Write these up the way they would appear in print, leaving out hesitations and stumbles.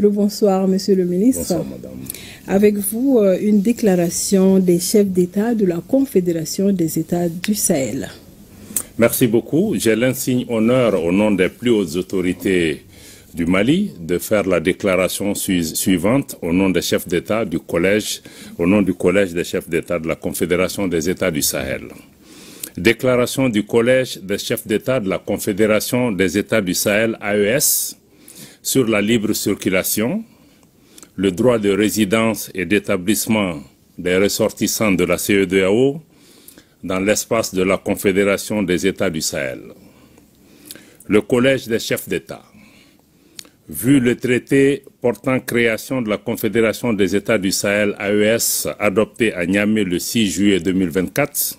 Rebonsoir, Monsieur le ministre. Bonsoir, madame. Avec vous, une déclaration des chefs d'État de la Confédération des États du Sahel. Merci beaucoup. J'ai l'insigne honneur, au nom des plus hautes autorités du Mali, de faire la déclaration suivante au nom des chefs d'État du collège, au nom du collège des chefs d'État de la Confédération des États du Sahel. Déclaration du collège des chefs d'État de la Confédération des États du Sahel, AES, sur la libre circulation, le droit de résidence et d'établissement des ressortissants de la CEDEAO dans l'espace de la Confédération des États du Sahel. Le collège des chefs d'État, vu le traité portant création de la Confédération des États du Sahel, AES, adopté à Niamey le 6 juillet 2024,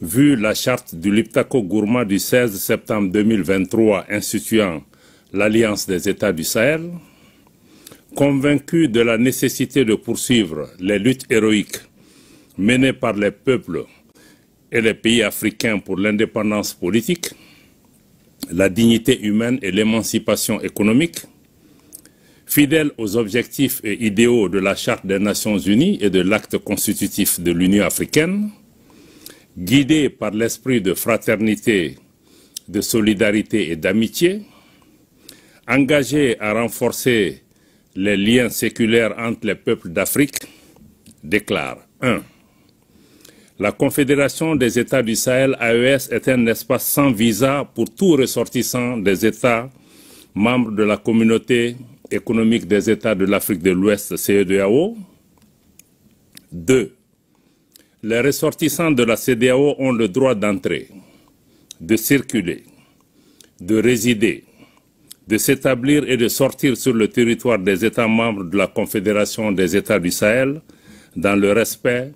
vu la charte du Liptako Gourma du 16 septembre 2023 instituant l'Alliance des États du Sahel, convaincu de la nécessité de poursuivre les luttes héroïques menées par les peuples et les pays africains pour l'indépendance politique, la dignité humaine et l'émancipation économique, fidèle aux objectifs et idéaux de la Charte des Nations Unies et de l'acte constitutif de l'Union africaine, guidé par l'esprit de fraternité, de solidarité et d'amitié, engagé à renforcer les liens séculaires entre les peuples d'Afrique, déclare 1. La Confédération des États du Sahel, AES, est un espace sans visa pour tout ressortissant des États membres de la Communauté économique des États de l'Afrique de l'Ouest, CEDEAO. 2. Les ressortissants de la CEDEAO ont le droit d'entrer, de circuler, de résider, de s'établir et de sortir sur le territoire des États membres de la Confédération des États du Sahel dans le respect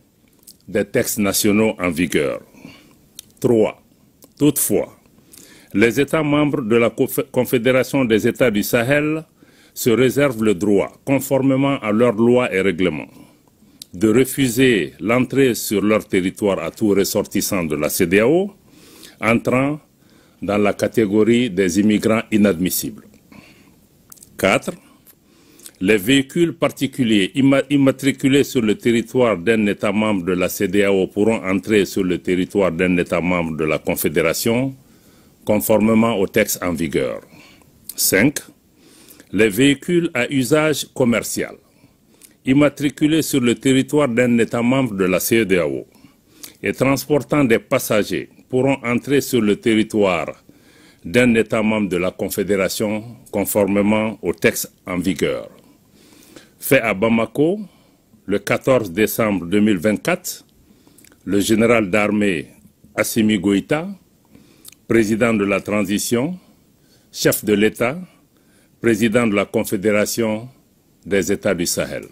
des textes nationaux en vigueur. 3. Toutefois, les États membres de la Confédération des États du Sahel se réservent le droit, conformément à leurs lois et règlements, de refuser l'entrée sur leur territoire à tout ressortissant de la CEDEAO entrant dans la catégorie des immigrants inadmissibles. 4. Les véhicules particuliers immatriculés sur le territoire d'un État membre de la CEDEAO pourront entrer sur le territoire d'un État membre de la Confédération, conformément aux textes en vigueur. 5. Les véhicules à usage commercial, immatriculés sur le territoire d'un État membre de la CEDEAO et transportant des passagers pourront entrer sur le territoire d'un État membre de la Confédération conformément aux textes en vigueur. Fait à Bamako, le 14 décembre 2024, le général d'armée Assimi Goïta, président de la transition, chef de l'État, président de la Confédération des États du Sahel.